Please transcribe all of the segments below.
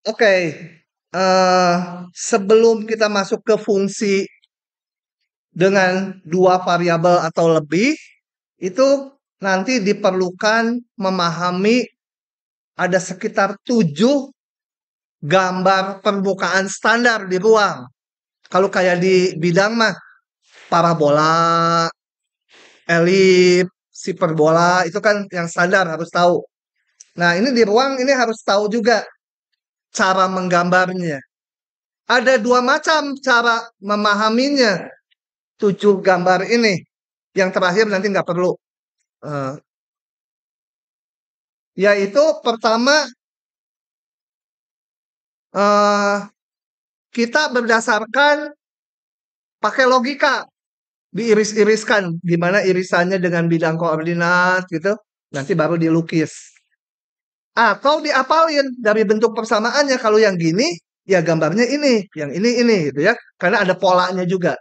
Oke, eh, sebelum kita masuk ke fungsi dengan dua variabel atau lebih, itu nanti diperlukan memahami ada sekitar 7 gambar permukaan standar di ruang. Kalau kayak di bidang mah parabola, elips, hiperbola itu kan yang standar harus tahu. Nah, ini di ruang ini harus tahu juga cara menggambarnya. Ada dua macam cara memahaminya. 7 gambar ini. Yang terakhir nanti nggak perlu. Eh, yaitu pertama eh, kita berdasarkan pakai logika. Diiris-iriskan. Gimana irisannya dengan bidang koordinat gitu. Nanti baru dilukis. Atau diapalin dari bentuk persamaannya. Kalau yang gini, ya gambarnya ini. Yang ini gitu ya. Karena ada polanya juga.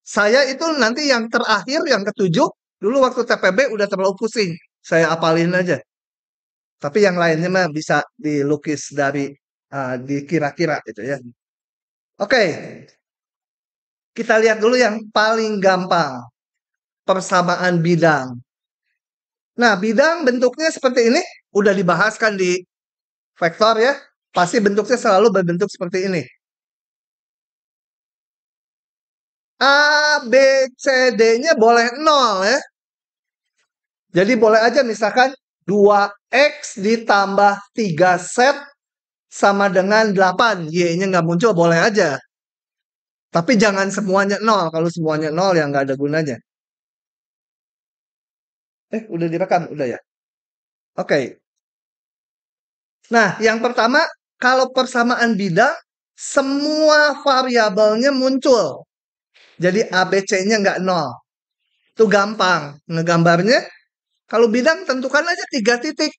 Saya itu nanti yang terakhir, yang ketujuh, dulu waktu TPB udah terlalu pusing. Saya apalin aja. Tapi yang lainnya mah bisa dilukis dari dikira-kira gitu ya. Oke, kita lihat dulu yang paling gampang. Persamaan bidang. Nah, bidang bentuknya seperti ini. Udah dibahaskan di vektor ya. Pasti bentuknya selalu berbentuk seperti ini. A, B, C, D-nya boleh 0 ya. Jadi boleh aja misalkan 2X ditambah 3 set sama dengan 8. Y-nya nggak muncul, boleh aja. Tapi jangan semuanya 0. Kalau semuanya 0 ya nggak ada gunanya. Udah direkam? Udah ya? Oke. Nah, yang pertama, kalau persamaan bidang, semua variabelnya muncul. Jadi A, B, C-nya nggak 0. Itu gampang. Ngegambarnya, kalau bidang tentukan aja 3 titik.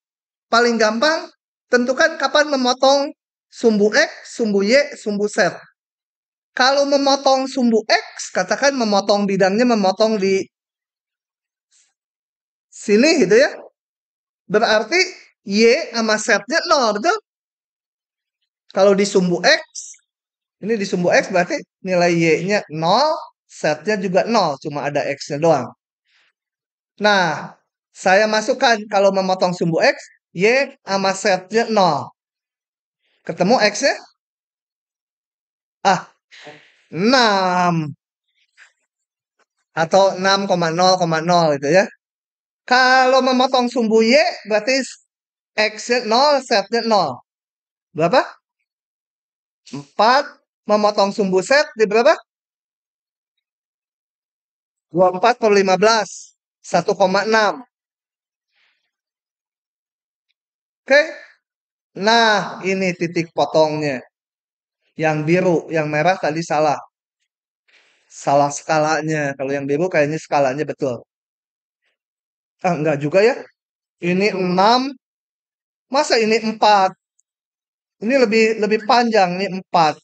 Paling gampang, tentukan kapan memotong sumbu X, sumbu Y, sumbu Z. Kalau memotong sumbu X, katakan memotong bidangnya memotong di sini gitu ya. Berarti Y sama Z-nya 0, betul? Kalau di sumbu X, ini di sumbu X berarti nilai Y-nya 0, Z-nya juga 0, cuma ada X-nya doang. Nah, saya masukkan kalau memotong sumbu X, Y sama Z-nya 0. Ketemu X-nya? 6. Atau 6,0,0 itu ya. Kalau memotong sumbu Y, berarti X-nya 0, Z-nya 0. Berapa? 4. Memotong sumbu Z di berapa? 24 per 15. 1,6. Oke. Nah, ini titik potongnya. Yang biru, yang merah tadi salah. Salah skalanya. Kalau yang biru kayaknya skalanya betul. Enggak juga ya. Ini 6. Masa ini 4? Ini lebih panjang nih 4.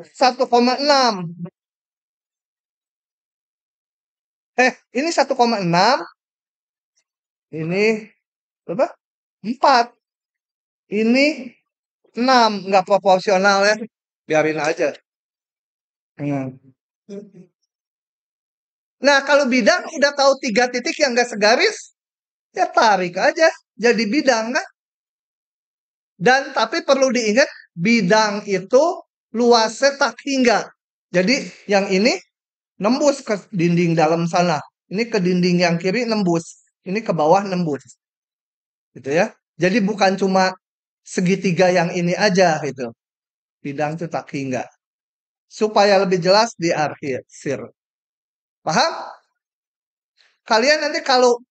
1,6. Ini 1,6. Ini berapa? 4. Ini 6. Nggak proporsional ya. Biarin aja. Hmm. Nah, kalau bidang udah tahu 3 titik yang nggak segaris, ya tarik aja. Jadi bidang kan. Dan tapi perlu diingat, bidang itu luasnya tak hingga. Jadi yang ini nembus ke dinding dalam sana. Ini ke dinding yang kiri nembus. Ini ke bawah nembus. Gitu ya. Jadi bukan cuma segitiga yang ini aja gitu. Bidang itu tak hingga. Supaya lebih jelas di akhir. Paham? Kalian nanti kalau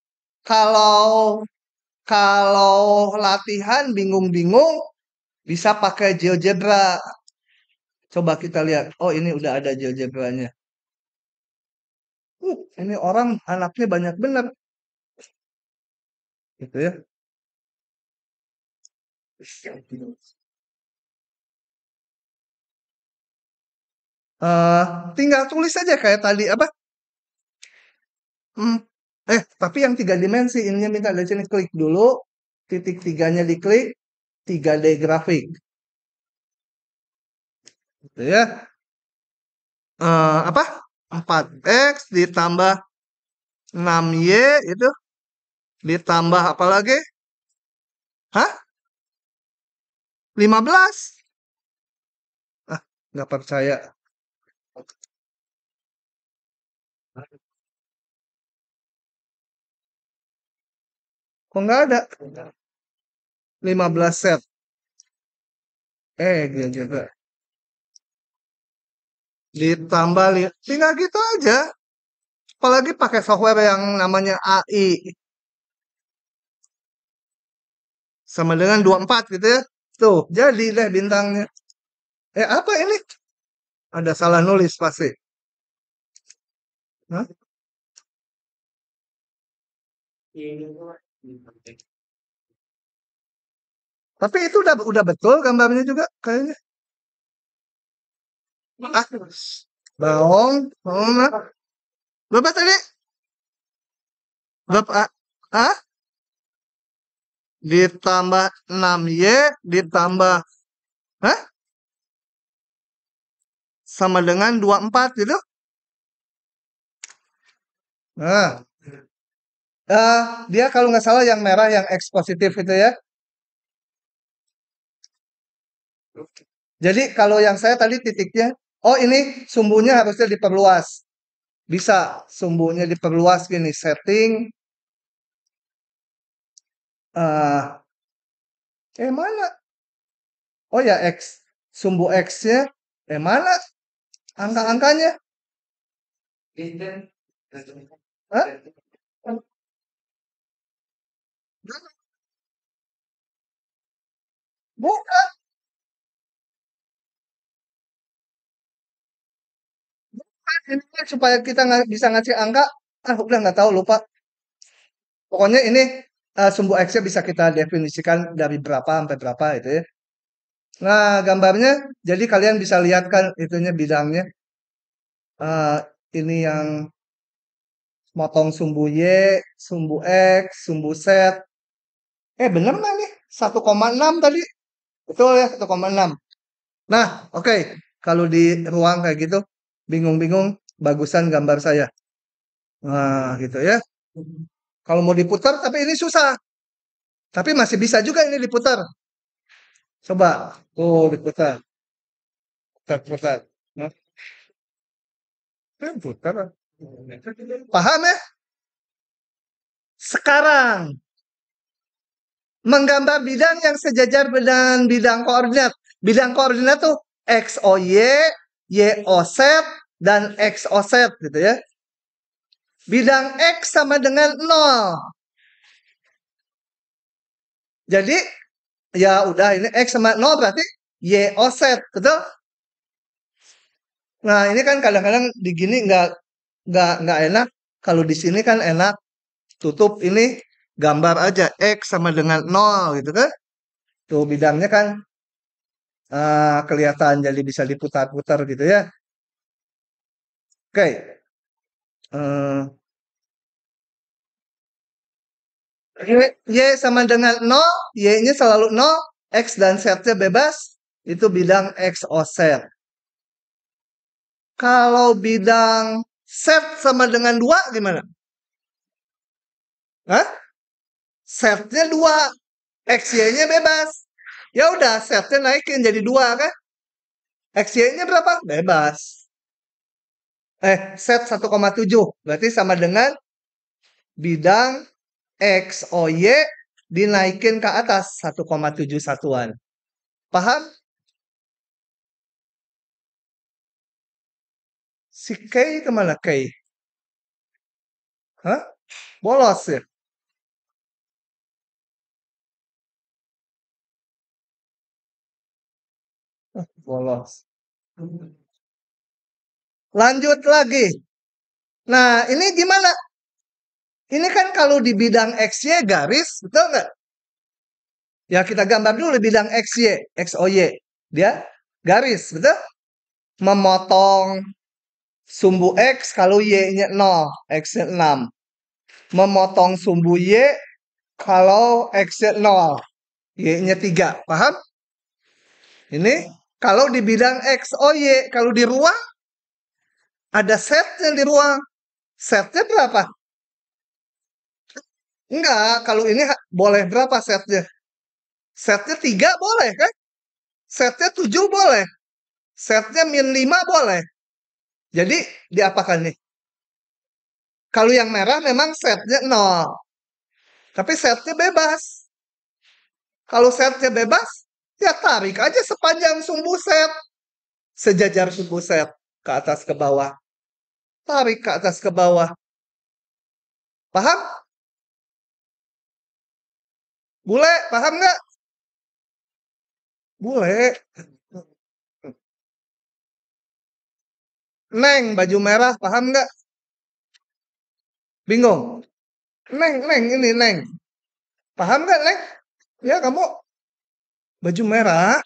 kalau latihan bingung-bingung bisa pakai GeoGebra. Coba kita lihat. Oh, ini udah ada GeoGebranya. Ini orang anaknya banyak bener. Gitu ya. Eh, tinggal tulis aja kayak tadi apa? Hmm, tapi yang 3 dimensi ininya minta dari sini klik dulu, titik 3-nya diklik, 3D grafik. Gitu ya. Apa? 4X ditambah 6Y itu ditambah apa lagi? Hah? 15? Ah, nggak percaya. Kok nggak ada? 15 set. Dia juga. Ditambah, tinggal gitu aja. Apalagi pakai software yang namanya AI. Sama dengan 24 gitu ya. Tuh, jadi deh bintangnya. Apa ini? Ada salah nulis pasti. Hah? Tapi itu udah betul gambarnya juga kayaknya. Ah, bohong. Bohong lah. Berapa tadi? Berapa? Ah? Ditambah 6Y ditambah hah? Sama dengan 24 gitu. Nah, dia kalau nggak salah yang merah yang X positif itu ya. Jadi kalau yang saya tadi titiknya, oh ini sumbunya harusnya diperluas. Bisa sumbunya diperluas gini, setting. Mana? Oh ya X, sumbu X-nya. Mana angka-angkanya? Hah? Bukan, ini kan supaya kita bisa ngasih angka. Udah nggak tahu, lupa. Pokoknya ini sumbu X-nya bisa kita definisikan dari berapa sampai berapa itu ya. Nah, gambarnya jadi kalian bisa lihat kan itunya bidangnya. Eh, ini yang motong sumbu Y, sumbu X, sumbu Z. Bener nggak nih? 1,6 tadi. Betul ya, 1,6. Nah, oke. Kalau di ruang kayak gitu, bingung-bingung, bagusan gambar saya. Nah, gitu ya. Kalau mau diputar, tapi ini susah. Tapi masih bisa juga ini diputar. Coba. Tuh, diputar. Putar, putar. Nah, putar. Paham ya? Sekarang, menggambar bidang yang sejajar dengan bidang koordinat. Bidang koordinat tuh X, O, Y, O, Z, dan X, O, Z gitu ya. Bidang X sama dengan 0. Jadi, ya udah ini X sama 0 berarti Y, O, Z, betul? Nah, ini kan kadang-kadang di gini nggak enak. Kalau di sini kan enak. Tutup ini gambar aja X sama dengan 0 gitu kan. Tuh bidangnya kan kelihatan jadi bisa diputar-putar gitu ya. Oke. Y sama dengan 0, Y-nya selalu 0, X dan Z-nya bebas, itu bidang X O Z. Kalau bidang Z sama dengan 2 gimana? Hah? Z-nya 2, XY-nya bebas. Ya udah, Z-nya naikin jadi 2 kan? XY-nya berapa? Bebas. Z 1,7 berarti sama dengan bidang X, O, Y dinaikin ke atas 1,7 satuan. Paham? Si K kemana K? Hah? Bolos ya? Bolos. Lanjut lagi. Nah, ini gimana? Ini kan kalau di bidang XY garis, betul nggak? Ya kita gambar dulu bidang XY, XOY. Dia garis, betul? Memotong sumbu X kalau Y-nya 0, X-nya 6. Memotong sumbu Y kalau X-nya 0. Y-nya 3. Paham? Ini kalau di bidang X, O, Y. Kalau di ruang, ada setnya di ruang. Setnya berapa? Enggak, kalau ini boleh berapa setnya? Setnya 3 boleh kan? Setnya 7 boleh. Setnya -5 boleh. Jadi diapakan nih? Kalau yang merah memang setnya 0. Tapi setnya bebas. Kalau setnya bebas, ya tarik aja sepanjang sumbu set. Sejajar sumbu set. Ke atas ke bawah. Tarik ke atas ke bawah. Paham? Bule, paham nggak? Bule. Neng, baju merah, paham nggak? Bingung? Neng, ini Neng. Paham nggak, Neng? Ya, kamu baju merah.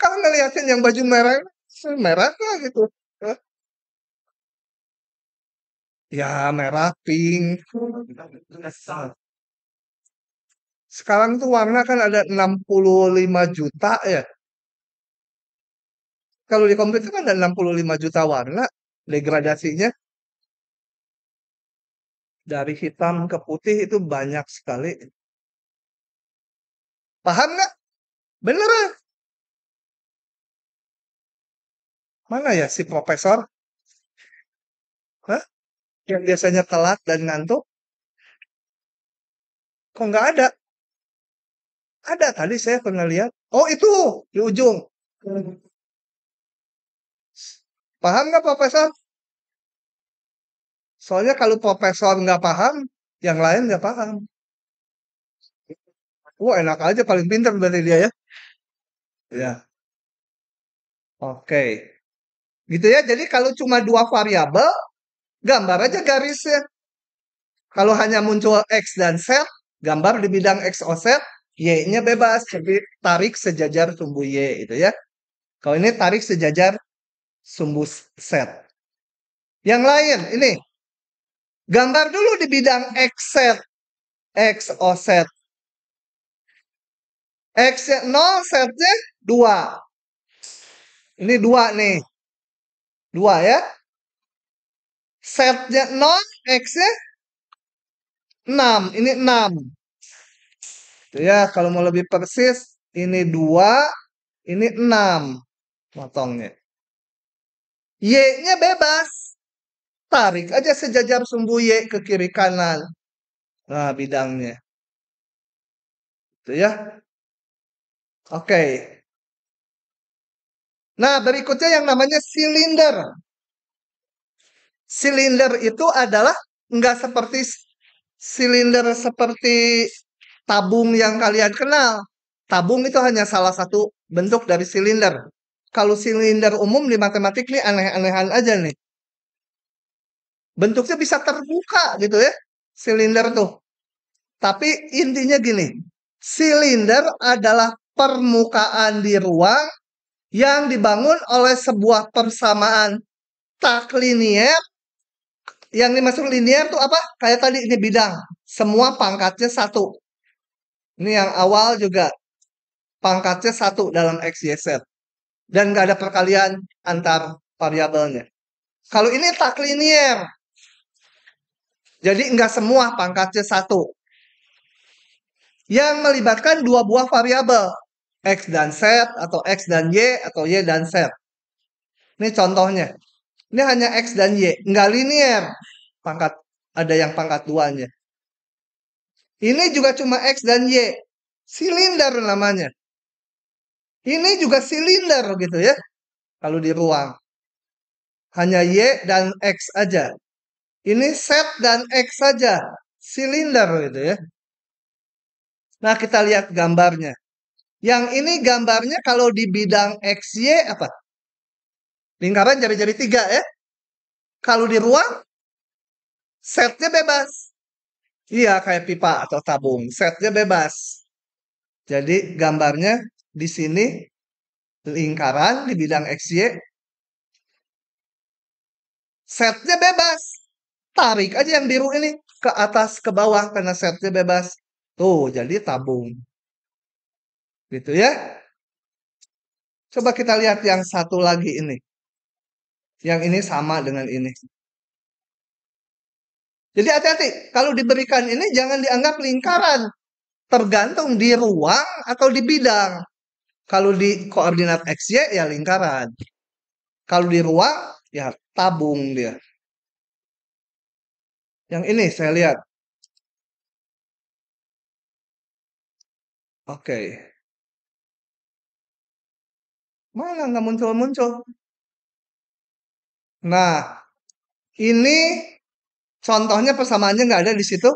Kalau ngeliatin yang baju merah, merah kah gitu? Hah? Ya, merah, pink. Sekarang tuh warna kan ada 65 juta ya. Kalau di komputer kan ada 65 juta warna. Degradasinya dari hitam ke putih itu banyak sekali. Paham nggak? Bener ya? Mana ya si profesor? Hah? Yang biasanya telat dan ngantuk? Kok nggak ada? Ada tadi saya pernah lihat. Oh itu di ujung. Paham nggak profesor? Soalnya kalau profesor nggak paham, yang lain nggak paham. Wah enak aja paling pintar berarti dia ya. Ya, oke. Gitu ya. Jadi kalau cuma 2 variabel, gambar aja garisnya. Kalau hanya muncul X dan Z, gambar di bidang X O Z, Y-nya bebas. Jadi tarik sejajar sumbu Y itu ya. Kalau ini tarik sejajar sumbu Z. Yang lain ini gambar dulu di bidang XZ, XOZ. X-nya 0, Z-nya 2. Ini 2 nih. 2 ya. Z-nya 0, X-nya 6. Ini 6. Ya, kalau mau lebih persis, ini 2, ini 6. Potongnya. Y-nya bebas. Tarik aja sejajar sumbu Y ke kiri kanan. Nah, bidangnya. Itu ya. Oke. Nah, berikutnya yang namanya silinder. Silinder itu adalah nggak seperti silinder seperti tabung yang kalian kenal. Tabung itu hanya salah satu bentuk dari silinder. Kalau silinder umum di matematik nih aneh-anehan aja nih. Bentuknya bisa terbuka gitu ya. Silinder tuh. Tapi intinya gini. Silinder adalah permukaan di ruang yang dibangun oleh sebuah persamaan tak linier. Yang dimaksud linier tuh apa? Kayak tadi ini bidang. Semua pangkatnya 1. Ini yang awal juga. Pangkatnya 1 dalam X, Y, Z. Dan nggak ada perkalian antar variabelnya. Kalau ini tak linier. Jadi nggak semua pangkatnya 1. Yang melibatkan 2 buah variabel. X dan Z, atau X dan Y, atau Y dan Z. Ini contohnya. Ini hanya X dan Y. Nggak linier. Ada yang pangkat 2-nya. Ini juga cuma X dan Y. Silinder namanya. Ini juga silinder gitu ya. Kalau di ruang. Hanya Y dan X aja. Ini Z dan X saja. Silinder gitu ya. Nah kita lihat gambarnya. Yang ini gambarnya kalau di bidang XY apa? Lingkaran jari-jari 3 ya. Kalau di ruang, setnya bebas. Iya kayak pipa atau tabung. Setnya bebas. Jadi gambarnya di sini lingkaran di bidang XY. Setnya bebas. Tarik aja yang biru ini ke atas ke bawah karena setnya bebas. Tuh, jadi tabung. Gitu ya. Coba kita lihat yang satu lagi ini. Yang ini sama dengan ini. Jadi hati-hati. Kalau diberikan ini jangan dianggap lingkaran. Tergantung di ruang atau di bidang. Kalau di koordinat XY ya lingkaran. Kalau di ruang ya tabung dia. Yang ini saya lihat. Oke. Mana nggak muncul-muncul? Nah, ini contohnya persamaannya nggak ada di situ.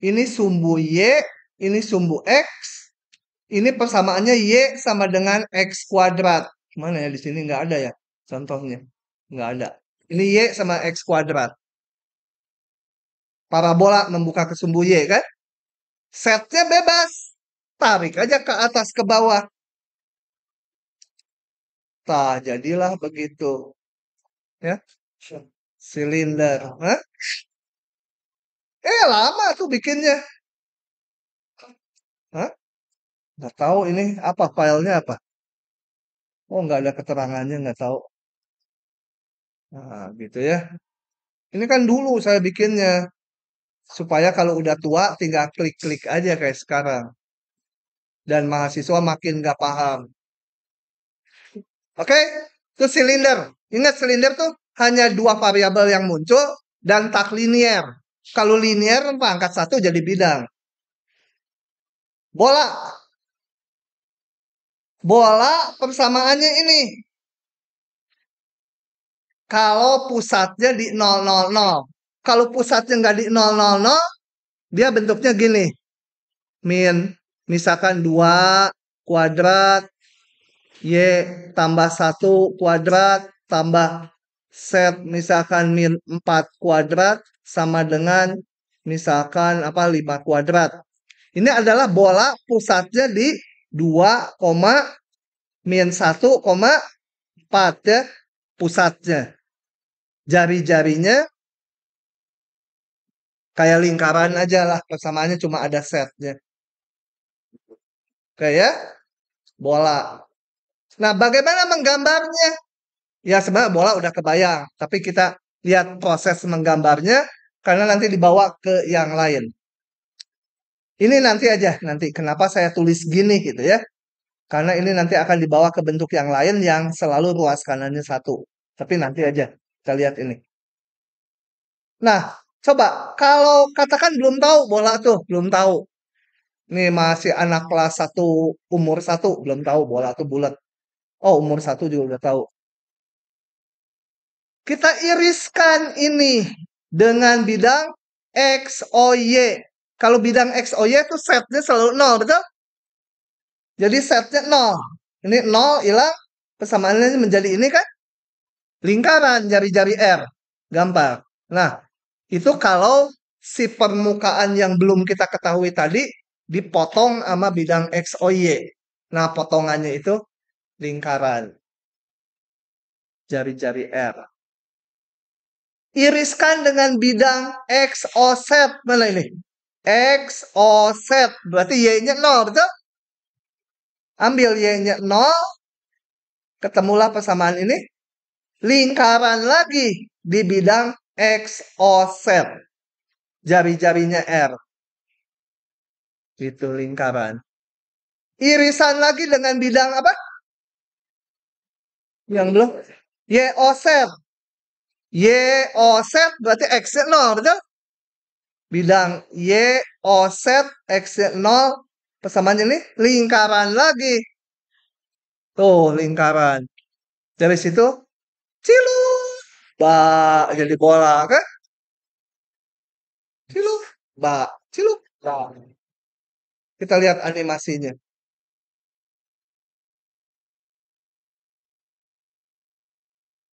Ini sumbu Y, ini sumbu X. Ini persamaannya Y sama dengan X kuadrat. Mana ya di sini nggak ada ya contohnya. Nggak ada. Ini Y sama X kuadrat. Parabola membuka ke sumbu Y kan? Setnya bebas. Tarik aja ke atas ke bawah. Tah, jadilah begitu. Ya. Silinder. Hah? Lama tuh bikinnya. Hah? Nggak tahu ini apa filenya apa. Oh, nggak ada keterangannya, nggak tahu. Nah, gitu ya. Ini kan dulu saya bikinnya. Supaya kalau udah tua tinggal klik-klik aja kayak sekarang. Dan mahasiswa makin nggak paham. Oke? Itu silinder. Ingat silinder tuh hanya dua variabel yang muncul dan tak linier. Kalau linier pangkat satu jadi bidang. Bola. Bola persamaannya ini. Kalau pusatnya di 000. Kalau pusatnya nggak di 000, dia bentuknya gini. Misalkan 2 kuadrat, Y tambah 1 kuadrat, tambah set misalkan min 4 kuadrat, sama dengan misalkan 5 kuadrat. Ini adalah bola pusatnya di 2, min 1,4 ya, pusatnya. Jari-jarinya kayak lingkaran aja lah, persamaannya cuma ada setnya. Kayak bola. Nah, bagaimana menggambarnya? Ya sebenarnya bola udah kebayang, tapi kita lihat proses menggambarnya karena nanti dibawa ke yang lain. Ini nanti aja, nanti kenapa saya tulis gini gitu ya. Karena ini nanti akan dibawa ke bentuk yang lain yang selalu ruas kanannya 1. Tapi nanti aja kita lihat ini. Nah, coba kalau katakan belum tahu bola tuh, belum tahu. Nih masih anak kelas 1, umur 1 belum tahu bola tuh bulat. Oh, umur 1 juga udah tahu. Kita iriskan ini dengan bidang X, O, Y. Kalau bidang X, O, Y itu setnya selalu 0, betul? Jadi setnya 0. Ini 0 hilang, persamaannya menjadi ini kan? Lingkaran jari-jari R. Gampang. Nah, itu kalau si permukaan yang belum kita ketahui tadi dipotong sama bidang X, O, Y. Nah, potongannya itu lingkaran jari-jari R. Iriskan dengan bidang X offset. Mana ini? X offset. Berarti Y-nya 0, betul? Ambil Y-nya 0. Ketemulah persamaan ini. Lingkaran lagi di bidang X offset. Jari-jarinya R. Itu lingkaran. Irisan lagi dengan bidang apa? Yang belum. Y offset. Y offset berarti X-nya 0, betul? Bidang Y offset X-nya 0. Persamaannya ini lingkaran lagi. Tuh, lingkaran. Dari situ, cilu. Ba, jadi bola kan? Cilu. Ba, cilu. Ba. Kita lihat animasinya.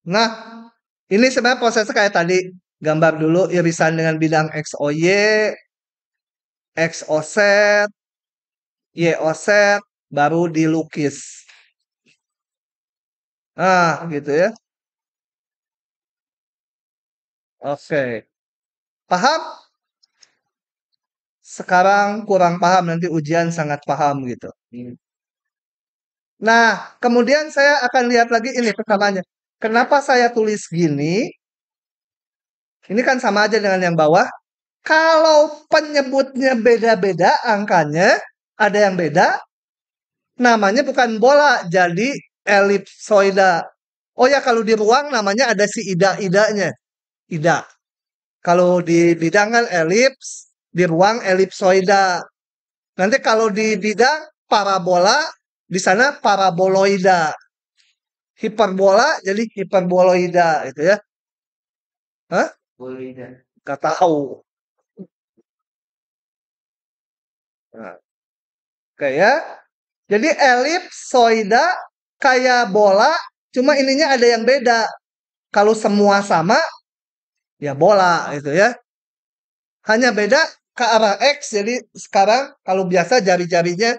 Nah, ini sebenarnya prosesnya kayak tadi. Gambar dulu irisan dengan bidang X, O, Y. X offset. Y offset. Baru dilukis. Nah, gitu ya. Oke. Paham? sekarang kurang paham, nanti ujian sangat paham gitu. Nah, kemudian saya akan lihat lagi ini persamaannya. Kenapa saya tulis gini? Ini kan sama aja dengan yang bawah. Kalau penyebutnya beda-beda angkanya, ada yang beda, namanya bukan bola, jadi elipsoida. Oh ya, kalau di ruang namanya ada si ida-idanya. Ida. Kalau di bidang kan elips, di ruang elipsoida. Nanti kalau di bidang parabola, di sana paraboloida. Hiperbola jadi hiperboloida gitu ya. Hah? Boloida. Gak tahu. Nah, oke ya. Jadi elipsoida kayak bola, cuma ininya ada yang beda. Kalau semua sama, ya bola gitu ya. Hanya beda ke arah X. Jadi sekarang kalau biasa jari-jarinya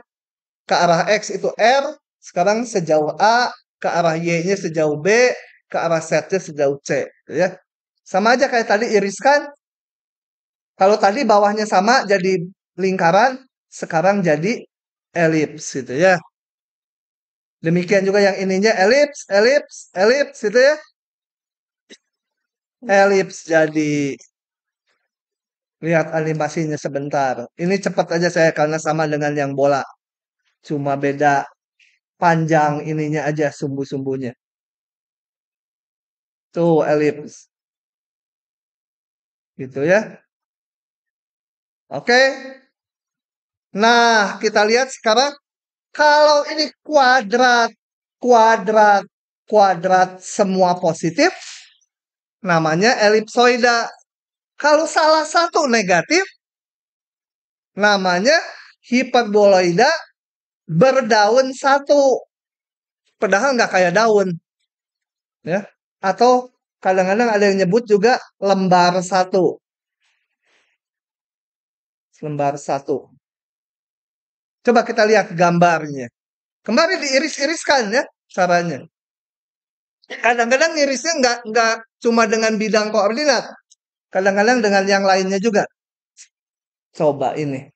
ke arah X itu R, sekarang sejauh A, ke arah Y-nya sejauh B, ke arah Z-nya sejauh C. Gitu ya. Sama aja kayak tadi iriskan. Kalau tadi bawahnya sama jadi lingkaran, sekarang jadi elips gitu ya. Demikian juga yang ininya elips, elips, elips gitu ya. Elips jadi. Lihat animasinya sebentar. Ini cepat aja saya karena sama dengan yang bola. Cuma beda panjang ininya aja sumbu-sumbunya. Tuh elips. Gitu ya. Oke. Nah, kita lihat sekarang kalau ini kuadrat, kuadrat, kuadrat semua positif, namanya elipsoida. Kalau salah satu negatif, namanya hiperboloida berdaun satu. Padahal nggak kayak daun. Ya. Atau kadang-kadang ada yang nyebut juga lembar satu. Lembar satu. Coba kita lihat gambarnya. Kemarin diiris-iriskan ya caranya. Kadang-kadang irisnya nggak cuma dengan bidang koordinat. Kadang-kadang dengan yang lainnya juga. Coba ini.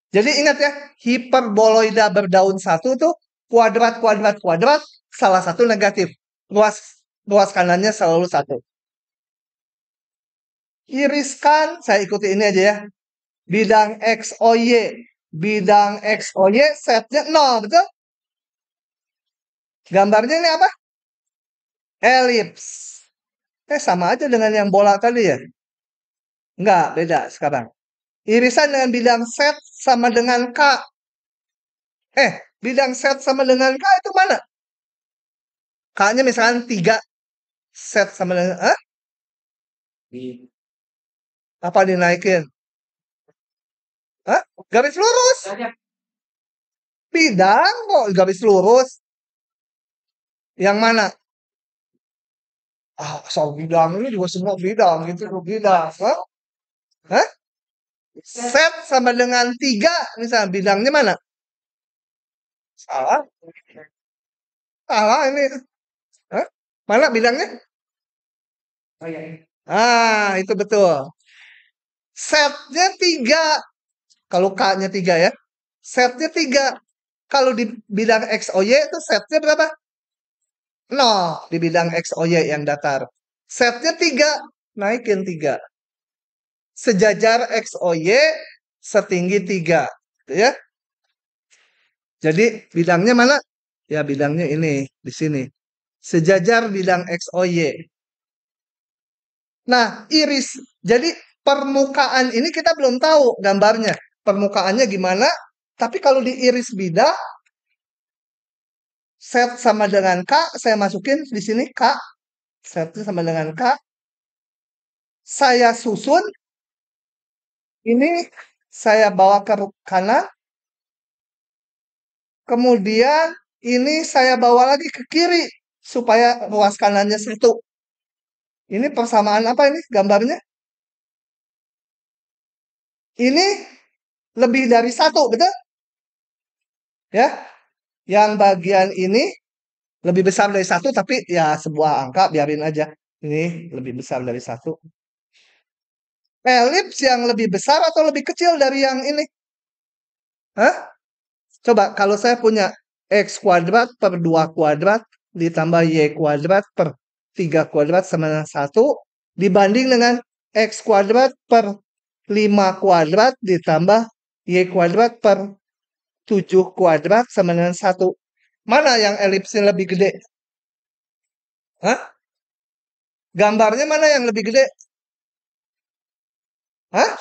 Jadi ingat ya, hiperboloida berdaun satu tuh kuadrat, kuadrat, kuadrat, salah satu negatif. Luas luas kanannya selalu satu. Iriskan, saya ikuti ini aja ya. Bidang X, O, Y. Bidang X, O, Y, setnya 0, betul? Gambarnya ini apa? Elips. Sama aja dengan yang bola tadi ya? Enggak, beda sekarang. Irisan dengan bidang set sama dengan K. Bidang set sama dengan K itu mana? K-nya misalkan 3. Set sama dengan... Apa dinaikin? Garis lurus. Bidang kok garis lurus. Yang mana? Soal bidang ini juga semua bidang gitu, bidang. Hah? Set sama dengan 3, misalnya bidangnya mana? Salah. Salah ini. Hah? Mana bidangnya? Oh iya. Itu betul. Setnya 3. Kalau K-nya 3 ya. Setnya 3. Kalau di bidang X, O, Y itu setnya berapa? 0 di bidang X, O, Y yang datar. Setnya 3. Naikin 3. Sejajar X, O, Y setinggi 3. Gitu ya. Jadi bidangnya mana? Ya bidangnya ini. Di sini. Sejajar bidang X, O, Y. Nah, iris. Jadi permukaan ini kita belum tahu gambarnya. Permukaannya gimana? Tapi kalau diiris bidang, set sama dengan K, saya masukin di sini K. Setnya sama dengan K. Saya susun. Ini saya bawa ke kanan. Kemudian ini saya bawa lagi ke kiri. Supaya ruas kanannya satu. Ini persamaan apa ini gambarnya? Ini lebih dari 1, betul? Ya, yang bagian ini lebih besar dari 1, tapi ya sebuah angka, biarin aja. Ini lebih besar dari 1. Elips yang lebih besar atau lebih kecil dari yang ini? Hah? Coba kalau saya punya X kuadrat per 2 kuadrat ditambah Y kuadrat per 3 kuadrat sama dengan 1 dibanding dengan X kuadrat per 5 kuadrat ditambah Y kuadrat per 7 kuadrat sama dengan 1. Mana yang elipsnya lebih gede? Hah? Gambarnya mana yang lebih gede? Hah?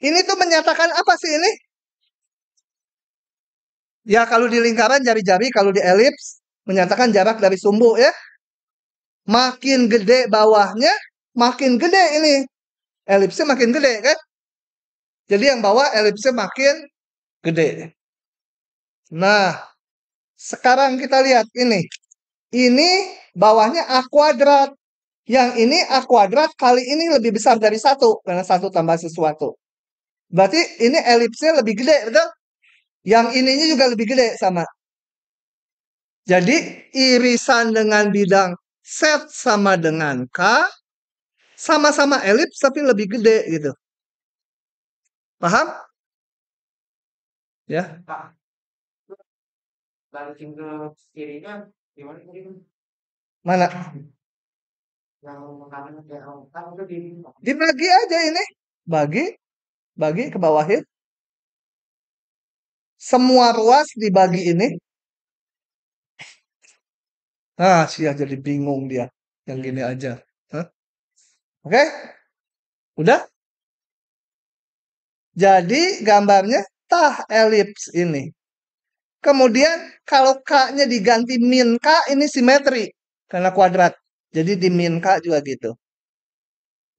Ini tuh menyatakan apa sih ini? Ya kalau di lingkaran jari-jari, kalau di elips menyatakan jarak dari sumbu ya. Makin gede bawahnya, makin gede ini. Elipsnya makin gede kan? Jadi yang bawah elipsnya makin gede. Nah, sekarang kita lihat ini. Ini bawahnya A kuadrat. Yang ini A kuadrat kali ini lebih besar dari 1. Karena 1 tambah sesuatu. Berarti ini elipsnya lebih gede, betul? Yang ininya juga lebih gede sama. Jadi irisan dengan bidang Z sama dengan K. Sama-sama elips tapi lebih gede gitu. Paham? Ya. Balikin ke kirinya gimana ini? Mana? Yang makanan kayak kan udah di Dibagi aja ini. Bagi ke bawahin. Semua ruas dibagi ini. Nah, sih jadi bingung dia. Yang gini aja. Hah? Oke? Udah? Jadi gambarnya tah elips ini. Kemudian kalau K-nya diganti min K ini simetri. Karena kuadrat. Jadi di min K juga gitu.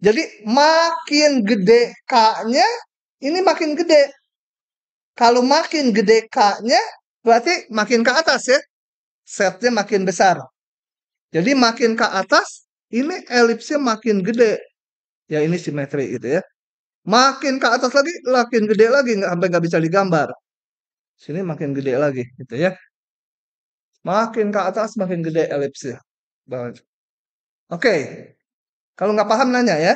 Jadi makin gede K-nya, ini makin gede. Kalau makin gede K-nya, berarti makin ke atas ya. Setnya makin besar. Jadi makin ke atas, ini elipsnya makin gede. Ya ini simetri gitu ya. Makin ke atas lagi, makin gede lagi. Sampai nggak bisa digambar. Sini makin gede lagi gitu ya. Makin ke atas, makin gede elipsnya. Oke. Kalau nggak paham nanya ya.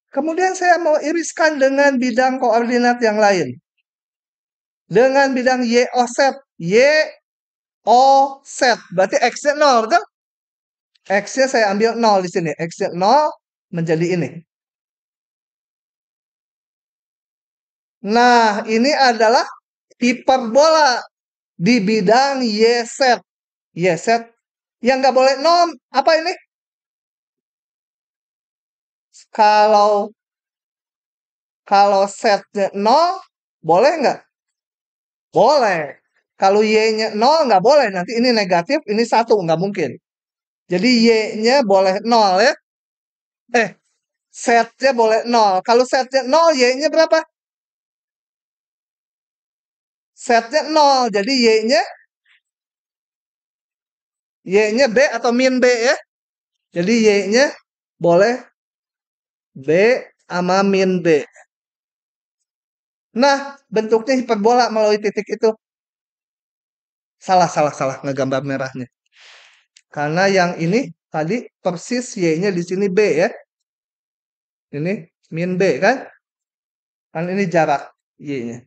Kemudian saya mau iriskan dengan bidang koordinat yang lain. Dengan bidang Y offset. Y offset. Berarti X-nya 0, betul? X-nya saya ambil 0 di sini. X-nya 0 menjadi ini. Nah, ini adalah hiperbola di bidang Y-set. Y-set. Yang nggak boleh 0, apa ini? Kalau setnya 0, boleh nggak? Boleh. Kalau Y-nya 0, nggak boleh. Nanti ini negatif, ini 1, nggak mungkin. Jadi Y-nya boleh 0 ya. Setnya boleh 0. Kalau setnya 0, Y-nya berapa? Setnya 0. Jadi Y-nya B atau min B ya. Jadi Y-nya boleh B sama min B. Nah, bentuknya hiperbola melalui titik itu. Salah ngegambar merahnya. Karena yang ini tadi persis Y-nya di sini B ya. Ini min B kan? Kan ini jarak Y-nya.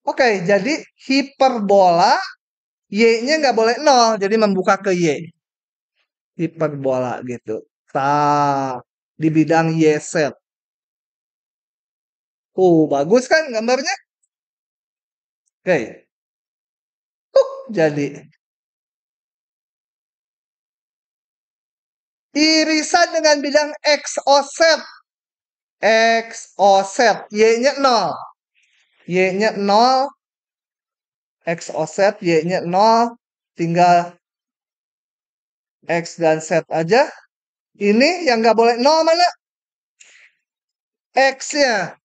Oke, jadi hiperbola Y-nya nggak boleh 0. Jadi membuka ke Y. Hiperbola gitu. Di bidang Y-set. Bagus kan gambarnya? Oke. Jadi irisan dengan bidang X offset. X offset. Y-nya 0. Y-nya 0. X offset. Y-nya 0. Tinggal X dan Z aja. Ini yang nggak boleh 0 mana? X-nya.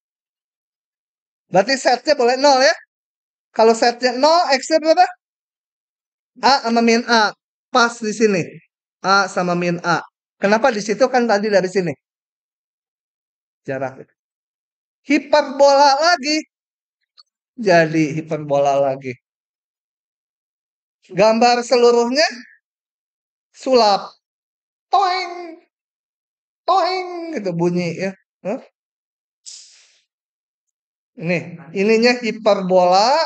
Berarti Z-nya boleh 0 ya. Kalau Z-nya 0, X-nya berapa? A sama min A. Pas di sini. A sama min A. Kenapa di situ kan tadi dari sini? Jarak. Hiperbola lagi. Jadi hiperbola lagi. Gambar seluruhnya sulap. Toeng. toeng gitu bunyi ya. Hah? Ininya hiperbola.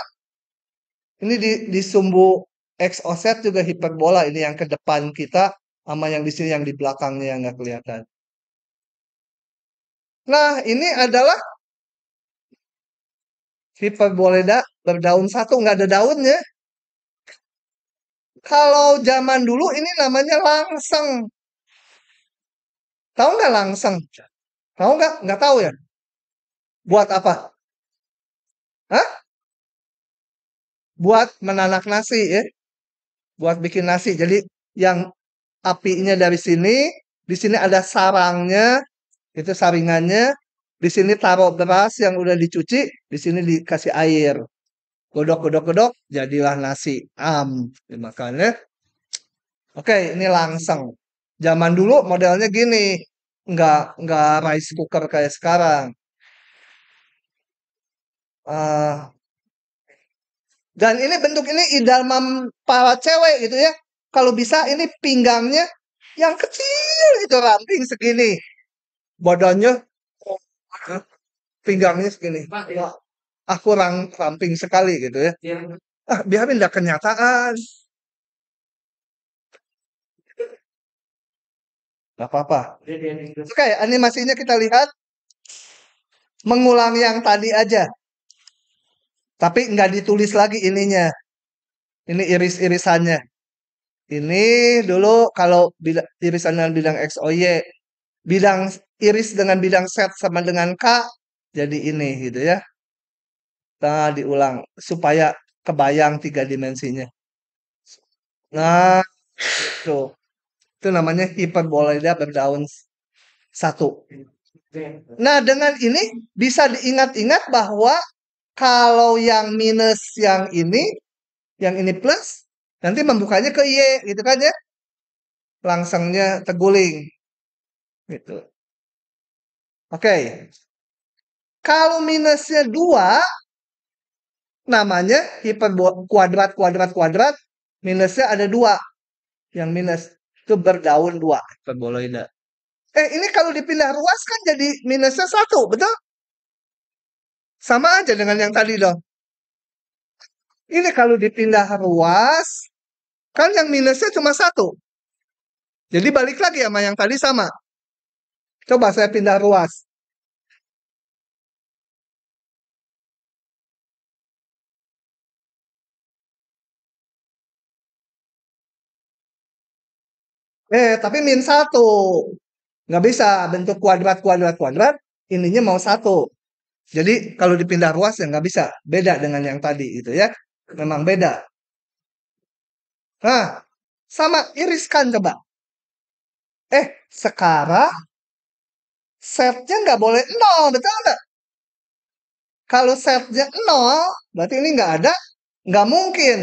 Ini di sumbu X offset juga hiperbola. Ini yang ke depan kita sama yang di sini yang di belakangnya yang nggak kelihatan. Nah, ini adalah hiperboleda berdaun satu, nggak ada daunnya. Kalau zaman dulu ini namanya langseng. Tahu nggak langseng? Tahu nggak? Nggak tahu ya? Buat apa? Hah? Buat menanak nasi ya. Buat bikin nasi. Jadi yang apinya dari sini, di sini ada sarangnya, itu saringannya. Di sini taruh beras yang udah dicuci, di sini dikasih air. Godok, godok, godok, jadilah nasi. Dimakannya. Oke, ini langseng. Zaman dulu modelnya gini, nggak rice cooker kayak sekarang. Eh, dan ini bentuk ini idaman para cewek gitu ya. Kalau bisa ini pinggangnya yang kecil itu ramping segini. Badannya eh, pinggangnya segini. Wah, aku ramping sekali gitu ya. Biarin dah kenyataan. Gak apa-apa. Oke, animasinya kita lihat. Mengulang yang tadi aja. Tapi nggak ditulis lagi ininya. Ini iris-irisannya. Ini dulu kalau irisan dengan bidang X, O, Y. Bidang iris dengan bidang Z sama dengan K. Jadi ini gitu ya. Nah, diulang. Supaya kebayang 3 dimensinya. Nah, tuh. Itu namanya hiperboleda berdaun satu. Nah, dengan ini bisa diingat-ingat bahwa kalau yang minus yang ini plus, nanti membukanya ke Y, gitu kan ya. Langsungnya terguling. Gitu. Oke. Kalau minusnya 2, namanya kuadrat, kuadrat, kuadrat. Minusnya ada 2. Yang minus. Itu berdaun 2. Hiperboloida. Ini kalau dipindah ruas kan jadi minusnya 1, betul? Sama aja dengan yang tadi dong. Ini kalau dipindah ruas, kan yang minusnya cuma 1. Jadi balik lagi sama yang tadi sama. Coba saya pindah ruas. Tapi min 1. Nggak bisa bentuk kuadrat, kuadrat, kuadrat. Ininya mau 1. Jadi kalau dipindah ruas ya nggak bisa. Beda dengan yang tadi itu ya. Memang beda. Nah, sama iriskan coba. Sekarang setnya nggak boleh 0, betul nggak? Kalau setnya 0, berarti ini nggak ada. Nggak mungkin.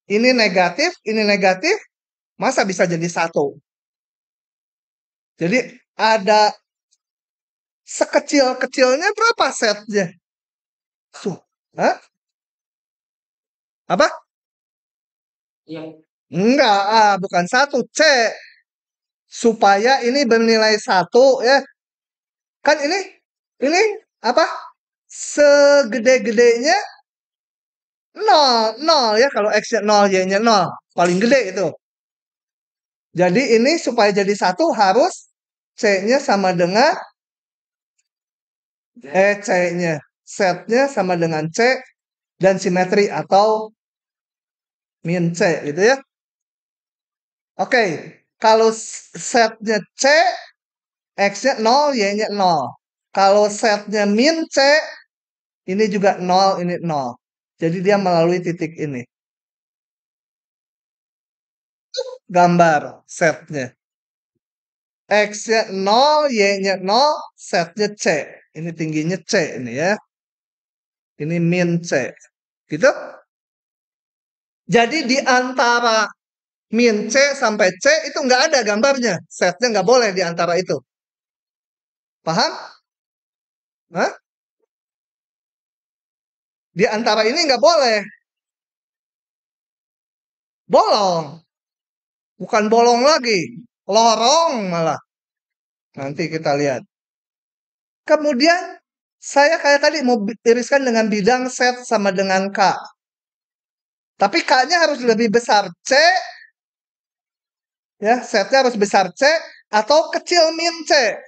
Ini negatif, masa bisa jadi 1? Jadi ada sekecil-kecilnya berapa setnya? Hah? Apa? Enggak, bukan 1, C. Supaya ini bernilai 1 ya. Kan ini apa? Segede-gedenya 0, 0 ya. Kalau X-nya 0, Y-nya 0. Paling gede itu. Jadi ini supaya jadi 1 harus C-nya sama dengan C-nya. Setnya sama dengan C dan simetri atau min C gitu ya. Oke, kalau setnya C, X-nya 0, Y-nya 0. Kalau setnya min C, ini juga 0, ini 0. Jadi dia melalui titik ini. Gambar setnya. X-nya 0, Y-nya 0, setnya C. Ini tingginya C ini ya. Ini min C. Gitu? Jadi di antara min C sampai C itu nggak ada gambarnya. Setnya nggak boleh di antara itu. Paham? Hah? Di antara ini nggak boleh. Bolong. Bukan bolong lagi. Lorong malah. Nanti kita lihat. Kemudian saya kayak tadi mau iriskan dengan bidang set sama dengan K. Tapi K-nya harus lebih besar C. Ya, setnya harus besar C atau kecil min C.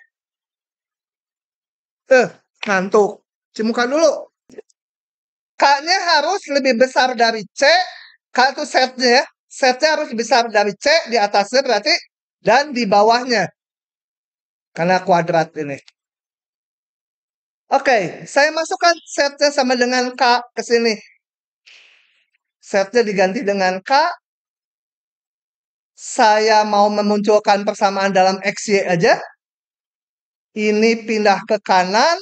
Ngantuk. Cuci muka dulu. K-nya harus lebih besar dari C. K itu setnya ya. Setnya harus besar dari C di atasnya berarti. Dan di bawahnya. Karena kuadrat ini. Oke, saya masukkan setnya sama dengan K ke sini. Setnya diganti dengan K. Saya mau memunculkan persamaan dalam XY aja. Ini pindah ke kanan.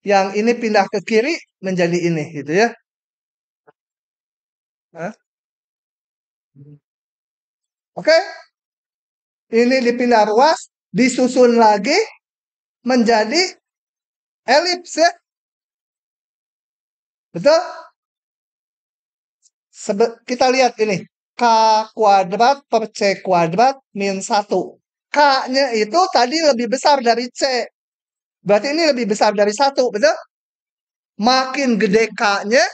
Yang ini pindah ke kiri menjadi ini gitu ya. Oke. Ini dipindah ruas. Disusun lagi menjadi elips ya. Betul? Kita lihat ini. K kuadrat per C kuadrat min 1. K-nya itu tadi lebih besar dari C. Berarti ini lebih besar dari 1. Betul? Makin gede K-nya.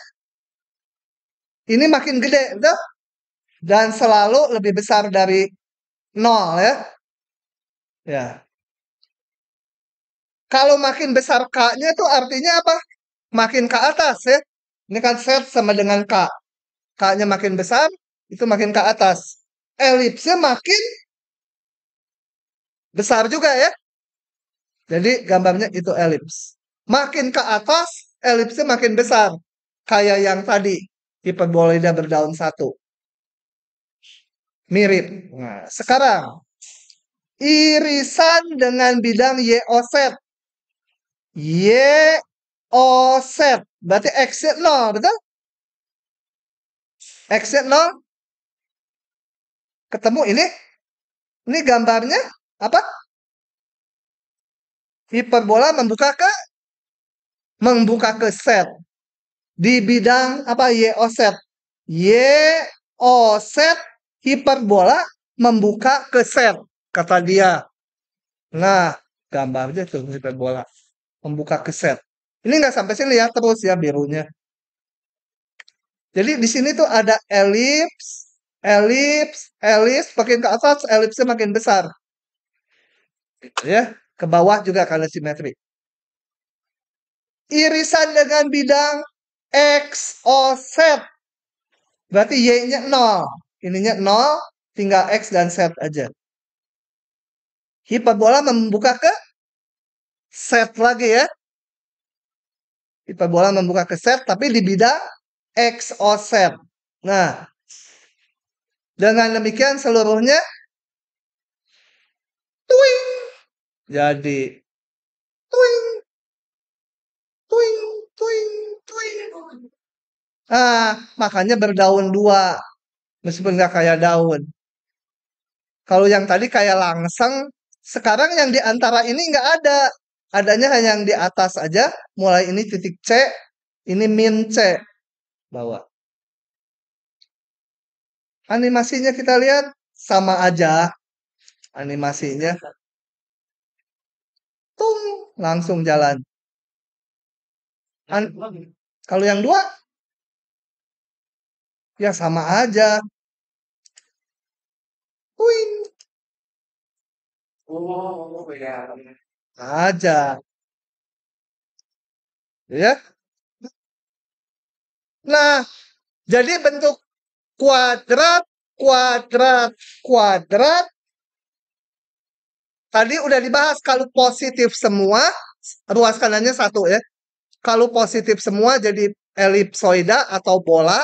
Ini makin gede. Betul? Dan selalu lebih besar dari 0 ya. Ya. Kalau makin besar K-nya itu artinya apa? Makin ke atas ya. Ini kan set sama dengan K. K-nya makin besar, itu makin ke atas. Elipsnya makin besar juga ya. Jadi gambarnya itu elips. Makin ke atas, elipsnya makin besar. Kayak yang tadi, hiperboloida berdaun 1. Mirip. Nah, sekarang irisan dengan bidang YOZ. YOZ. Berarti X-nya 0, betul? X-nya 0. Ketemu ini. Ini gambarnya apa? Hiperbola membuka ke set. Di bidang apa? YOZ. YOZ hiperbola membuka ke set. Kata dia. Nah, gambarnya tuh hiperbola. Membuka ke set. Ini nggak sampai sini ya, terus ya birunya. Jadi di sini tuh ada elips, elips, elips, makin ke atas elipsnya makin besar. Ya, ke bawah juga karena simetri. Irisan dengan bidang X, O, Z. Berarti Y-nya 0. Ininya 0, tinggal X dan Z aja. Hiperbola membuka ke Z lagi ya. Hiperbola membuka ke Z, tapi di bidang X, O, Z. Nah, dengan demikian seluruhnya twing. Jadi twing, twing, twing, twing. Makanya berdaun 2. Meskipun nggak kayak daun. Kalau yang tadi kayak langseng, sekarang yang di antara ini nggak ada. Adanya hanya yang di atas aja. Mulai ini titik C, ini min C. Bawah. Animasinya kita lihat sama aja. Animasinya. Tung, langsung jalan. Kalau yang 2, ya sama aja. Wing. Oh, ya. Aja. Ya. Nah, jadi bentuk kuadrat, kuadrat, kuadrat. Tadi udah dibahas kalau positif semua, ruas kanannya 1 ya. Kalau positif semua jadi elipsoida atau bola,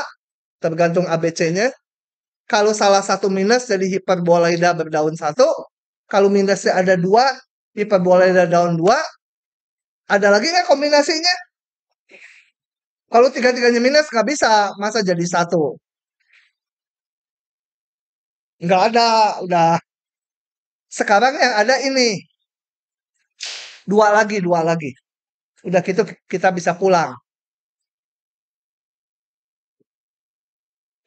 tergantung ABC-nya. Kalau salah satu minus jadi hiperboloida berdaun 1. Kalau minusnya ada 2, hiperboloida daun 2. Ada lagi nggak kombinasinya? Kalau tiga-tiganya minus nggak bisa, masa jadi 1? Nggak ada, udah. Sekarang yang ada ini. 2 lagi, 2 lagi. Udah gitu kita bisa pulang.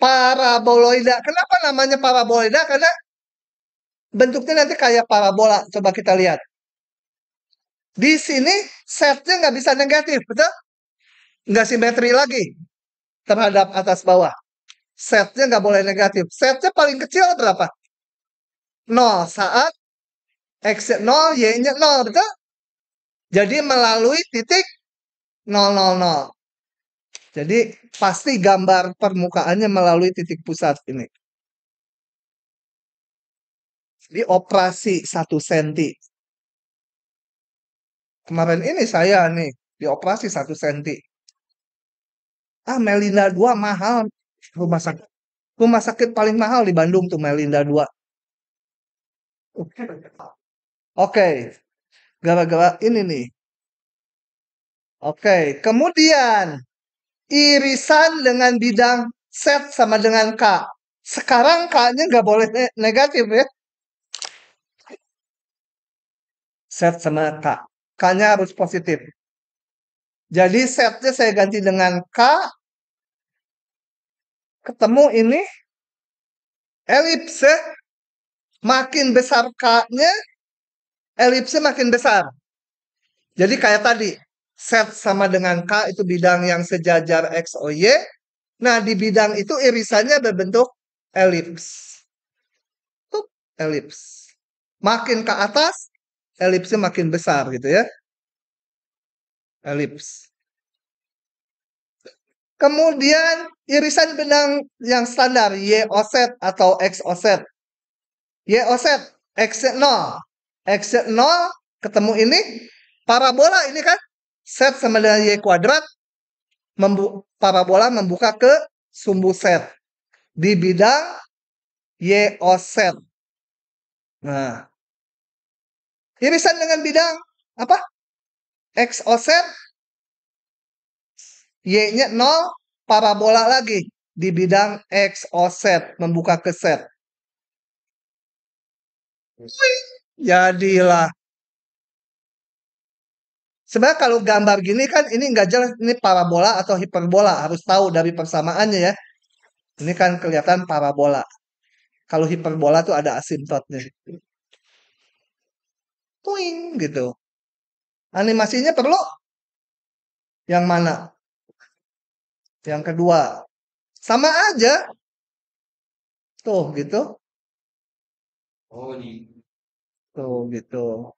Paraboloida. Kenapa namanya paraboloida? Karena bentuknya nanti kayak parabola. Coba kita lihat. Di sini setnya nggak bisa negatif, betul? Nggak simetri lagi terhadap atas bawah. Setnya nggak boleh negatif. Setnya paling kecil berapa? 0 saat X 0, Y-nya 0, betul? Jadi melalui titik 000. Jadi pasti gambar permukaannya melalui titik pusat ini. Di operasi 1 senti. Kemarin ini saya nih dioperasi 1 senti. Melinda 2 mahal. Rumah sakit paling mahal di Bandung tuh Melinda 2. Oke. Gara-gara ini nih. Oke, kemudian irisan dengan bidang set sama dengan K. Sekarang K-nya nggak boleh negatif ya. Set sama K. K-nya harus positif. Jadi setnya saya ganti dengan K. Ketemu ini elipse. Makin besar K-nya, elipse makin besar. Jadi kayak tadi, set sama dengan K itu bidang yang sejajar X, O, Y. Nah, di bidang itu irisannya berbentuk elips. Tuh, elips. Makin ke atas, elipsnya makin besar gitu ya. Elips. Kemudian irisan benang yang standar Y offset atau X offset. Y offset X 0. X 0 ketemu ini parabola ini kan set sama dengan Y kuadrat. Parabola membuka ke sumbu set di bidang Y offset. Nah, irisan dengan bidang apa? X offset Y-nya 0, parabola lagi di bidang X offset membuka ke set. Jadilah. Sebenarnya kalau gambar gini kan ini nggak jelas ini parabola atau hiperbola, harus tahu dari persamaannya ya. Ini kan kelihatan parabola. Kalau hiperbola tuh ada asimptotnya. Tuing gitu. Animasinya perlu yang mana? Yang kedua. Sama aja. Tuh gitu. Oh, Tuh gitu.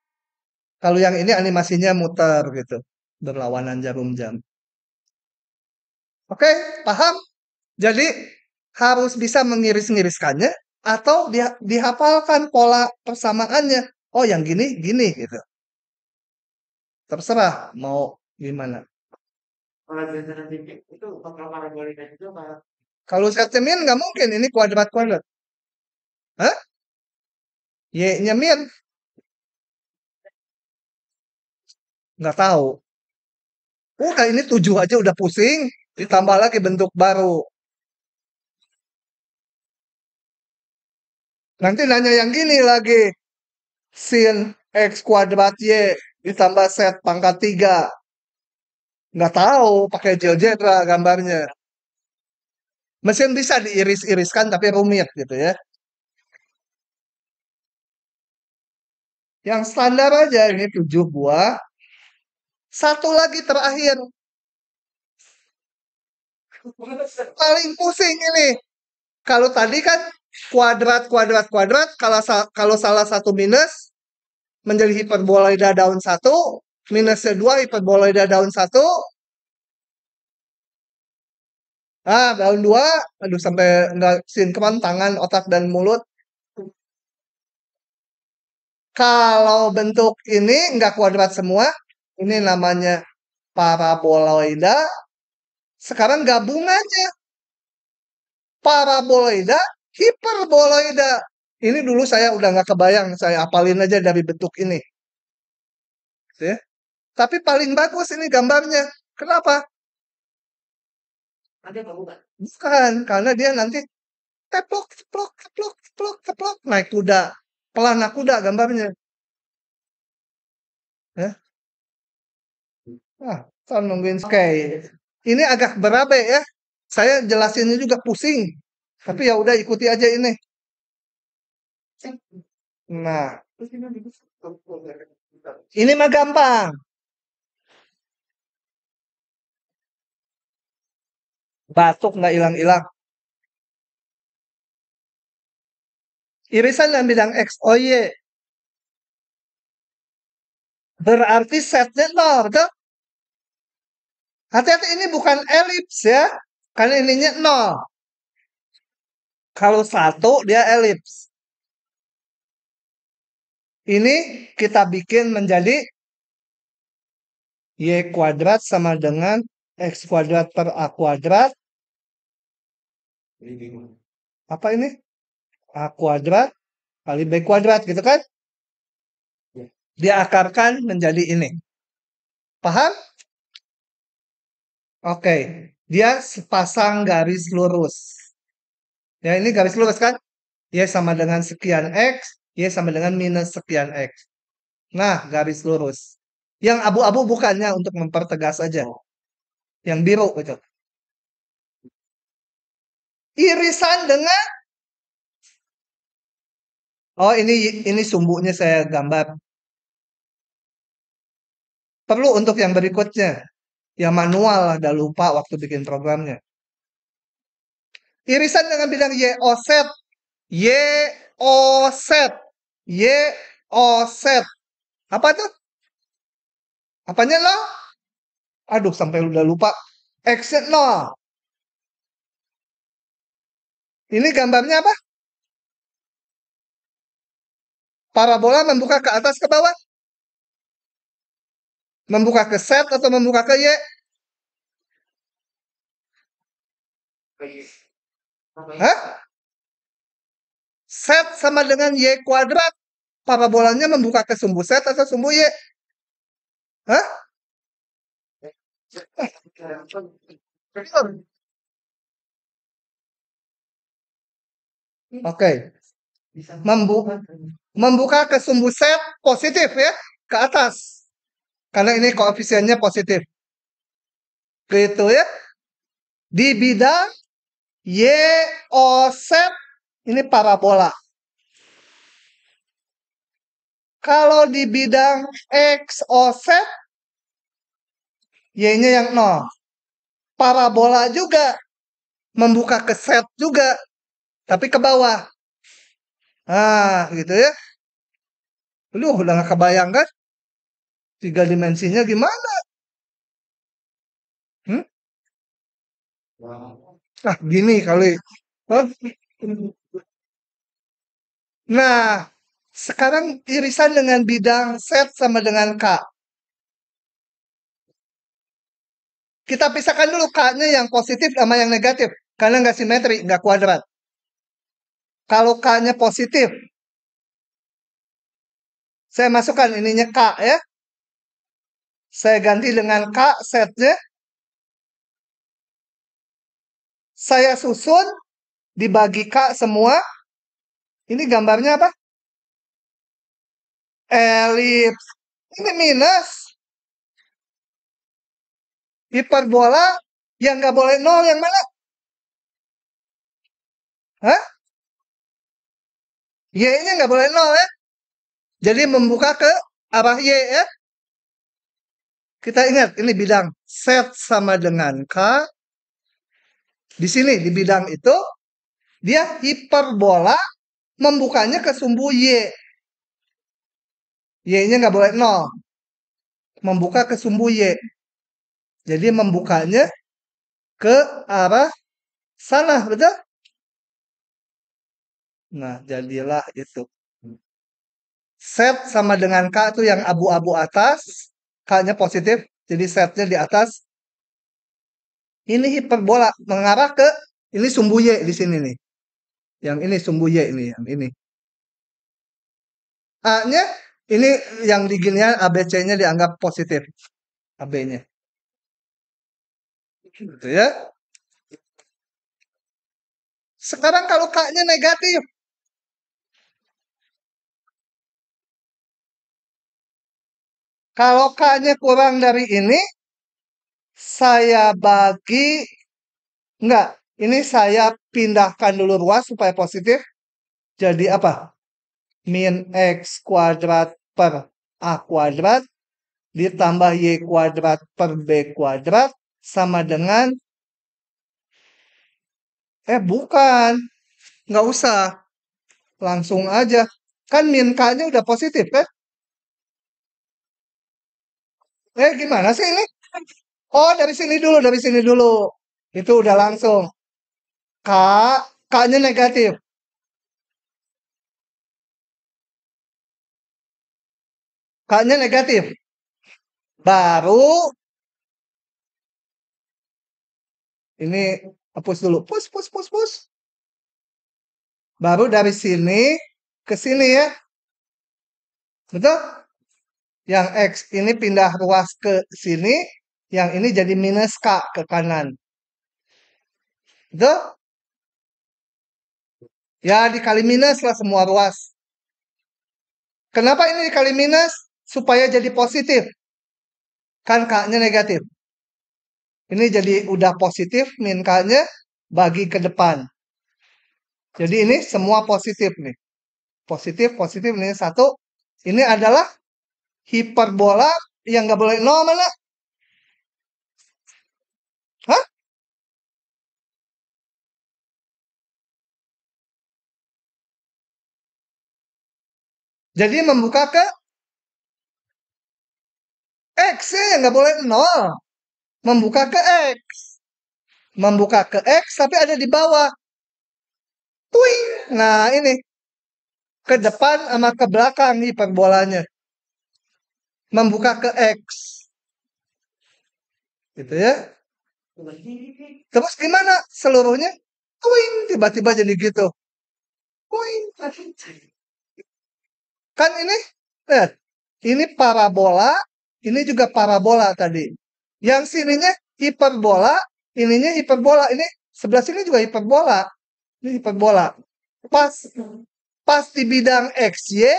Kalau yang ini animasinya muter gitu. Berlawanan jarum jam. Oke, paham? Jadi harus bisa mengiris-ngiriskannya atau dihafalkan pola persamaannya. Oh, yang gini gini gitu. Terserah mau gimana. kalau biasanya titik itu kontrol parabolika itu apa? Kalau setnya min nggak mungkin ini kuadrat-kuadrat. Hah? Y-nya min? Nggak tahu. Udah ini 7 aja udah pusing. Ditambah lagi bentuk baru. Nanti nanya yang gini lagi. Sin X kuadrat Y ditambah set pangkat 3. Nggak tahu pakai GeoGebra gambarnya. Mesin bisa diiris-iriskan tapi rumit gitu ya. Yang standar aja ini 7 buah. Satu lagi terakhir. Paling pusing ini. Kalau tadi kan kuadrat, kuadrat, kuadrat. Kalau salah satu minus menjadi hiperboloida daun 1. Minusnya 2 hiperboloida daun 1. Daun 2. Aduh sampai nggak sinkron tangan, otak, dan mulut. Kalau bentuk ini nggak kuadrat semua. Ini namanya paraboloida. Sekarang gabungannya paraboloida, hiperboloida. Ini dulu saya udah nggak kebayang, saya apalin aja dari bentuk ini. Ya. Tapi paling bagus ini gambarnya. Kenapa? Ada apa bukan? Bukan, karena dia nanti teplok, teplok, teplok, teplok, teplok, naik kuda. Pelana kuda gambarnya. Ya. Saya nungguin. Oke, ini agak berabe ya. Saya jelasinnya juga pusing. Tapi ya udah ikuti aja ini. Nah, Ini mah gampang. Batuk nggak hilang-hilang. Irisan dalam bidang X, oh Y. Berarti setnya 0, betul? Hati-hati, ini bukan elips ya. Karena ininya 0. Kalau 1, dia elips. Ini kita bikin menjadi Y kuadrat sama dengan X kuadrat per A kuadrat. Apa ini? A kuadrat kali B kuadrat, gitu kan? Dia akarkan menjadi ini. Paham? Oke. Dia sepasang garis lurus. Ya, ini garis lurus kan? Y sama dengan sekian X, Y sama dengan minus sekian X. Nah, garis lurus. Yang abu-abu bukannya untuk mempertegas aja. Yang biru gitu. Irisan dengan, oh ini sumbunya saya gambar. Perlu untuk yang berikutnya. Yang manual lah, udah lupa waktu bikin programnya. Irisan dengan bidang Y offset. Y offset. Y offset. Apa tuh? Apanya lo? Aduh, sampai udah lupa. X-nya 0. Ini gambarnya apa? Parabola membuka ke atas ke bawah? Membuka ke Z atau membuka ke Y? Hah? Z sama dengan Y kuadrat. Parabolanya membuka ke sumbu Z atau sumbu Y? Hah? Oke. Membuka ke sumbu Z positif ya, ke atas. Karena ini koefisiennya positif. Gitu ya. Di bidang Y offset ini parabola. Kalau di bidang X offset, Y-nya yang 0. Parabola juga membuka ke Z juga, tapi ke bawah. Nah, gitu ya. Lu udah gak kebayang kan? 3 dimensinya gimana? Hmm? Nah, gini kali. Hah? Nah, sekarang irisan dengan bidang Z sama dengan K. Kita pisahkan dulu K-nya yang positif sama yang negatif. Karena nggak simetri, nggak kuadrat. Kalau K-nya positif, saya masukkan ininya K ya. Saya ganti dengan K setnya. Saya susun, dibagi K semua. Ini gambarnya apa? Elips. Ini minus. Hiperbola yang nggak boleh nol yang mana? Hah? Y-nya nggak boleh nol ya. Jadi membuka ke arah Y ya. Kita ingat, ini bidang Z sama dengan K. Di sini, di bidang itu, dia hiperbola membukanya ke sumbu Y. Y-nya nggak boleh nol. Membuka ke sumbu Y. Jadi membukanya ke arah sana, betul? Nah, jadilah itu. Z sama dengan K itu yang abu-abu atas. K-nya positif, jadi Z-nya di atas. Ini hiperbola mengarah ke, ini sumbu Y di sini nih. Yang ini sumbu Y ini, yang ini. A-nya, ini yang di ginian ABC-nya dianggap positif. AB-nya. Gitu ya. Sekarang kalau K-nya negatif. Kalau K-nya kurang dari ini, saya bagi, enggak, ini saya pindahkan dulu ruas supaya positif. Jadi apa? Min X kuadrat per A kuadrat ditambah Y kuadrat per B kuadrat sama dengan, bukan, nggak usah, langsung aja. Kan min K-nya udah positif kan? Gimana sih ini? Oh, dari sini dulu, dari sini dulu. Itu udah langsung. K, K-nya negatif. K-nya negatif. Baru, ini hapus dulu. Pus, pus, pus, pus. Baru dari sini ke sini ya. Betul? Yang X ini pindah ruas ke sini. Yang ini jadi minus K ke kanan. Betul? Ya, dikali minus lah semua ruas. Kenapa ini dikali minus? Supaya jadi positif. Kan K-nya negatif. Ini jadi udah positif, min K-nya bagi ke depan. Jadi ini semua positif nih. Positif, positif, ini satu. Ini adalah hiperbola yang nggak boleh nol mana? Hah? Jadi membuka ke X ya, nggak boleh nol. Membuka ke X. Membuka ke X, tapi ada di bawah. Tuing. Nah, ini. Ke depan sama ke belakang hiperbolanya. Membuka ke X. Gitu ya. Terus gimana seluruhnya? Tuing. Tiba-tiba jadi gitu. Tuing. Kan ini, lihat. Ini parabola, ini juga parabola tadi. Yang sininya hiperbola, ininya hiperbola. Ini sebelah sini juga hiperbola. Ini hiperbola. Pas pas di bidang XY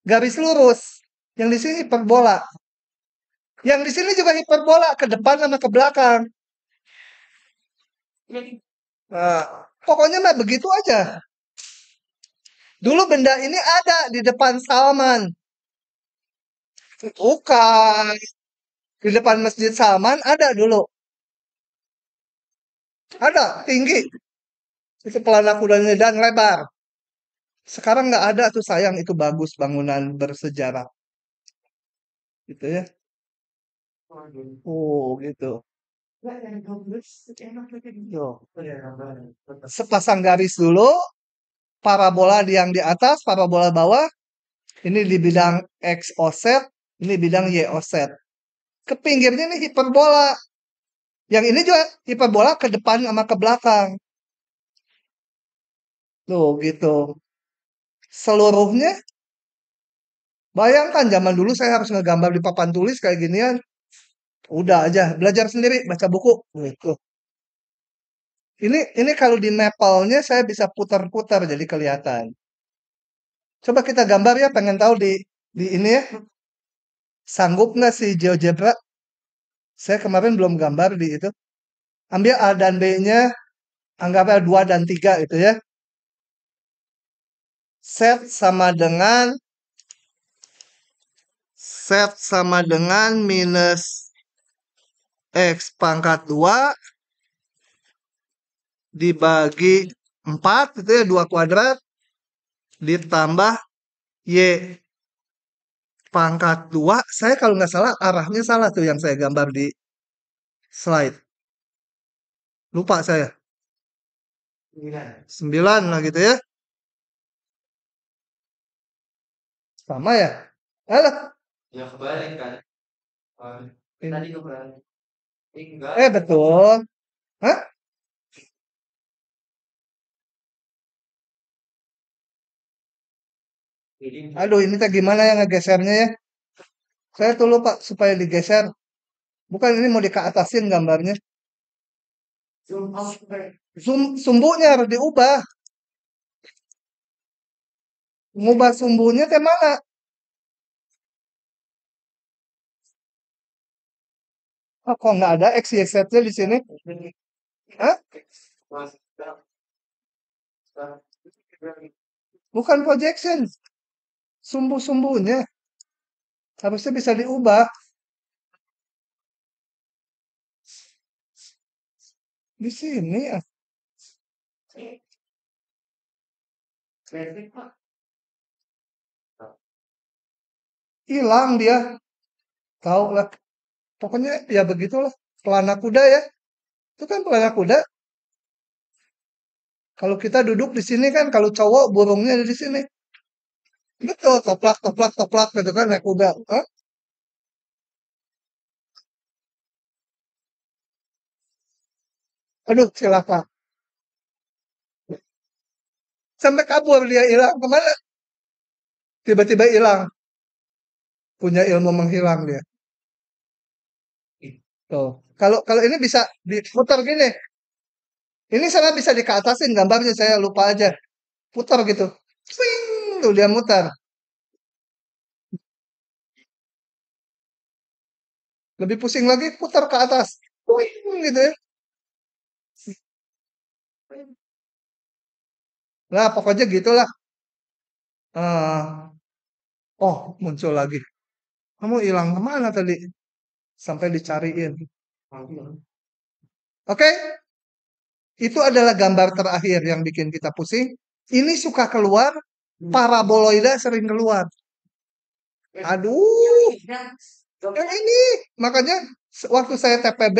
garis lurus. Yang di sini hiperbola. Yang di sini juga hiperbola ke depan sama ke belakang. Nah, pokoknya mah begitu aja. Dulu benda ini ada di depan Salman. Bukan. Di depan Masjid Salman ada dulu. Ada, tinggi. Itu pelana kudanya dan lebar. Sekarang nggak ada tuh, sayang, itu bagus, bangunan bersejarah. Gitu ya. Oh, gitu. Tuh. Sepasang garis dulu, parabola yang di atas, parabola bawah. Ini di bidang X offset, ini bidang Y offset. Ke pinggirnya ini hiperbola. Yang ini juga hiperbola ke depan sama ke belakang. Tuh, gitu. Seluruhnya, bayangkan zaman dulu saya harus ngegambar di papan tulis kayak ginian. Udah aja, belajar sendiri, baca buku. Gitu. Ini kalau di Maple-nya saya bisa putar-putar jadi kelihatan. Coba kita gambar ya, pengen tahu di ini ya. Sanggup nggak sih GeoGebra? Saya kemarin belum gambar di itu. Ambil A dan B-nya, anggapnya 2 dan 3 itu ya. Set sama dengan minus X pangkat 2 dibagi 4 itu ya, 2 kuadrat ditambah Y pangkat 2. Saya kalau nggak salah arahnya salah tuh yang saya gambar di slide. Lupa saya. 9 lah gitu ya. Sama ya? Alah. Ya kebalik kan. Tadi kebalik. Enggak. Betul. Hah? Aduh, ini teh gimana ya ngegesernya ya? Saya tuh lupa supaya digeser. Bukan, ini mau dikeatasin gambarnya. Sumbunya harus diubah. Ngubah sumbunya teh mana? Oh, kok nggak ada X, Y, Z-nya di sini? Hah? Bukan projection. Sumbu-sumbunya. Harusnya bisa diubah. Di sini ya. Basic, Pak. Hilang dia. Tahu lah. Pokoknya ya begitulah. Pelana kuda ya. Itu kan pelana kuda. Kalau kita duduk di sini kan, kalau cowok burungnya ada di sini. Betul, toplak, toplak, toplak gitu kan naik kuda. Hah? Aduh, silakan. Sampai kabur dia hilang kemana? Tiba-tiba hilang. Punya ilmu menghilang dia. Tuh. Kalau kalau ini bisa diputar gini. Ini saya bisa dikeatasin gambarnya, saya lupa aja. Putar gitu. Swing, tuh dia mutar. Lebih pusing lagi, putar ke atas. Swing gitu ya. Nah, pokoknya gitulah. Eh, oh, muncul lagi. Kamu hilang kemana tadi? Sampai dicariin. Oke, itu adalah gambar terakhir yang bikin kita pusing. Ini suka keluar, paraboloida sering keluar. Aduh, yang ini. Makanya waktu saya TPB,